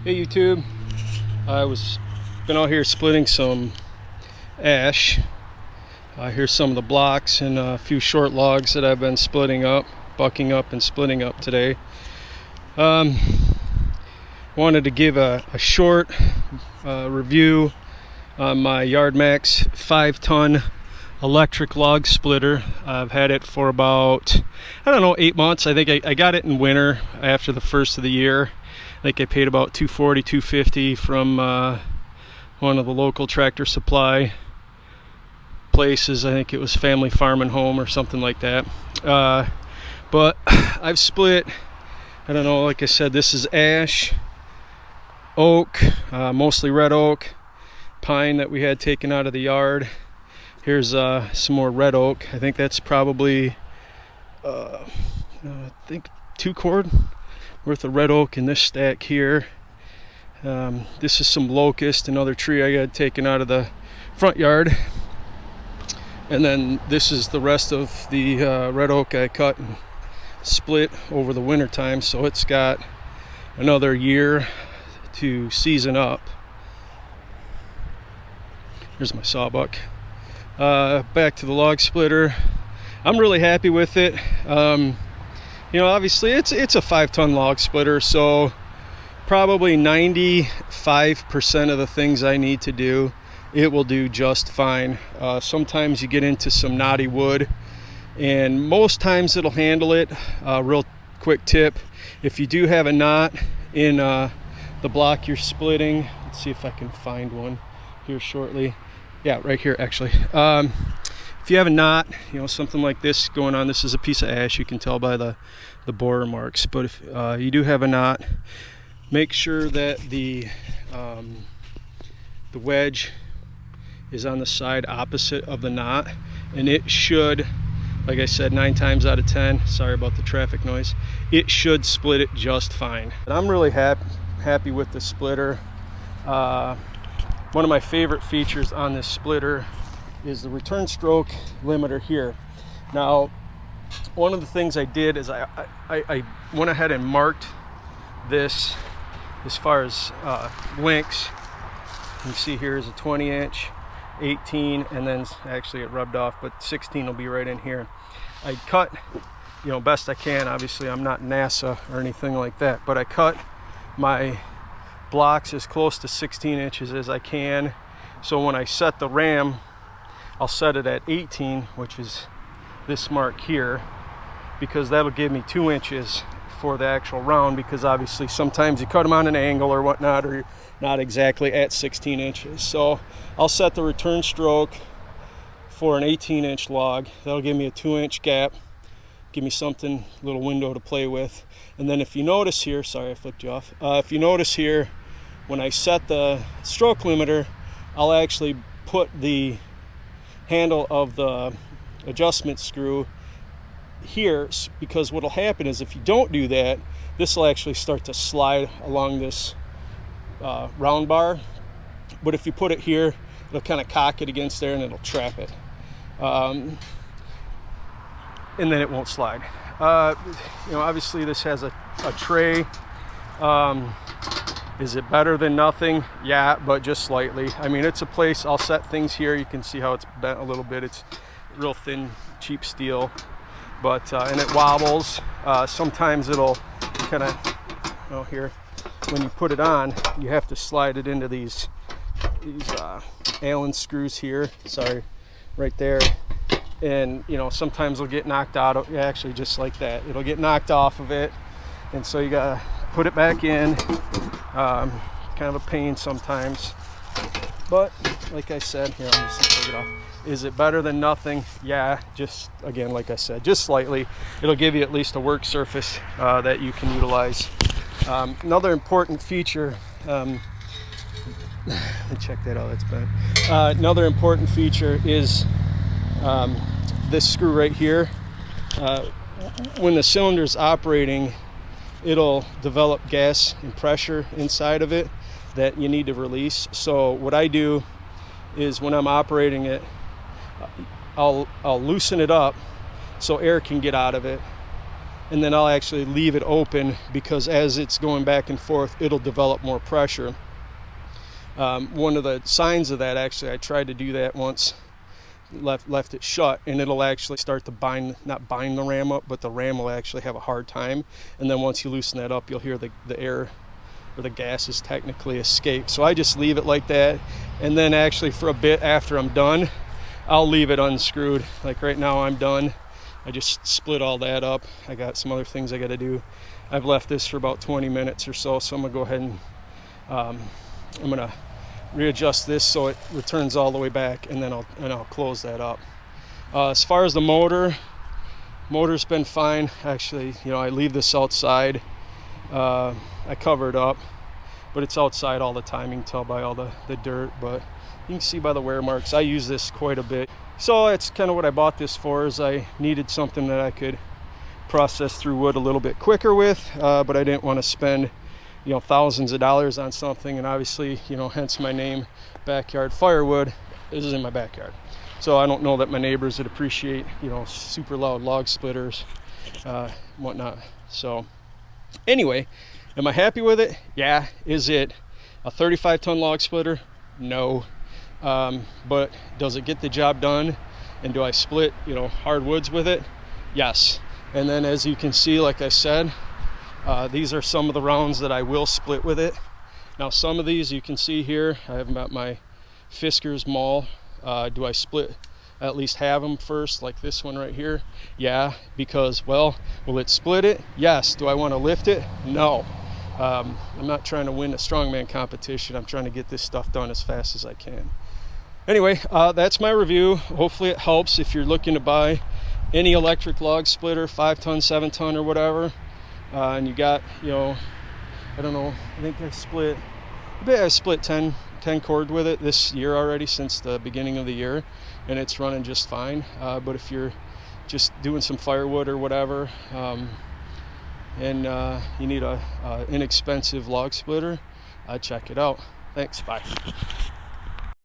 Hey YouTube, I was been out here splitting some ash. Here's some of the blocks and a few short logs that I've been splitting up, bucking up and splitting up today. Wanted to give a short review on my Yardmax 5-ton electric log splitter. I've had it for about, 8 months. I think I got it in winter after the first of the year. I think I paid about $240, $250 from one of the local tractor supply places. I think it was Family Farm and Home or something like that. But I've split, like I said, this is ash, oak, mostly red oak, pine that we had taken out of the yard. Here's some more red oak. I think that's probably, 2 cord worth of red oak in this stack here. This is some locust, another tree I got taken out of the front yard. And then this is the rest of the red oak I cut and split over the winter time, so it's got another year to season up. Here's my sawbuck. Back to the log splitter. I'm really happy with it. Obviously it's a 5-ton log splitter, so probably 95% of the things I need to do, it will do just fine. Sometimes you get into some knotty wood, and most times it'll handle it. Real quick tip, if you do have a knot in the block you're splitting, let's see if I can find one here shortly. Yeah, right here actually. If you have a knot, something like this going on, this is a piece of ash, you can tell by the borer marks, but if you do have a knot, make sure that the wedge is on the side opposite of the knot, and it should, like I said, 9 times out of 10, sorry about the traffic noise, it should split it just fine. And I'm really happy with the splitter. One of my favorite features on this splitter is the return stroke limiter here. Now, one of the things I did is I went ahead and marked this as far as links. You see here is a 20-inch, 18, and then actually it rubbed off, but 16 will be right in here. I cut, best I can. Obviously, I'm not NASA or anything like that, but I cut my blocks as close to 16 inches as I can. So when I set the ram, I'll set it at 18, which is this mark here, because that'll give me 2 inches for the actual round, because obviously sometimes you cut them on an angle or whatnot, or you're not exactly at 16 inches. So I'll set the return stroke for an 18-inch log. That'll give me a 2-inch gap, give me something, little window to play with. And then if you notice here, sorry I flipped you off, if you notice here, when I set the stroke limiter, I'll actually put the handle of the adjustment screw here, because what'll happen is if you don't do that, this will actually start to slide along this round bar. But if you put it here, it'll kind of cock it against there and it'll trap it, and then it won't slide. Obviously this has a tray. Is it better than nothing? Yeah, but just slightly. I mean, it's a place, I'll set things here. You can see how it's bent a little bit. It's real thin, cheap steel, but and it wobbles. Sometimes it'll kind of, here, when you put it on, you have to slide it into these Allen screws here. Sorry, right there. And sometimes it'll get knocked out of, actually just like that. It'll get knocked off of it, and so you gotta put it back in. Kind of a pain sometimes, but like I said, here, I'm just gonna take it off. Is it better than nothing? Yeah, just again, like I said, just slightly. It'll give you at least a work surface that you can utilize. Another important feature, check that out, that's bad. Another important feature is this screw right here. When the cylinder's operating, it'll develop gas and pressure inside of it that you need to release. So what I do is when I'm operating it, I'll loosen it up so air can get out of it, and then I'll actually leave it open, because as it's going back and forth, it'll develop more pressure. One of the signs of that, actually, I tried to do that once, left it shut, and it'll actually start to not bind the ram up, but the ram will actually have a hard time. And then once you loosen that up, you'll hear the air, or the gases technically, escape. So I just leave it like that, and then actually for a bit after I'm done, I'll leave it unscrewed. Like right now I'm done. I just split all that up. I got some other things I got to do. I've left this for about 20 minutes or so, so I'm gonna go ahead and I'm gonna readjust this so it returns all the way back, and then I'll close that up. As far as the motor's been fine. Actually, you know, I leave this outside. I cover it up, but it's outside all the time. You can tell by all the dirt, but you can see by the wear marks. I use this quite a bit. So it's kind of what I bought this for, is I needed something that I could process through wood a little bit quicker with, but I didn't want to spend, you know, thousands of dollars on something. And obviously, you know, hence my name, Backyard Firewood. This is in my backyard, so I don't know that my neighbors would appreciate, you know, super loud log splitters, whatnot. So anyway, am I happy with it? Yeah. Is it a 35-ton log splitter? No. But does it get the job done? And do I split, you know, hardwoods with it? Yes. And then, as you can see, like I said, these are some of the rounds that I will split with it. Now, some of these you can see here, I have them at my Fisker's Mall. Do I split at least have them first, like this one right here? Yeah, because, well, will it split it? Yes. Do I want to lift it? No. I'm not trying to win a strongman competition. I'm trying to get this stuff done as fast as I can. Anyway, that's my review. Hopefully it helps if you're looking to buy any electric log splitter, 5-ton, 7-ton, or whatever, and you got, you know, I don't know, I think I split 10 cord with it this year already, since the beginning of the year, and it's running just fine. But if you're just doing some firewood or whatever, and you need a inexpensive log splitter, check it out. Thanks. Bye.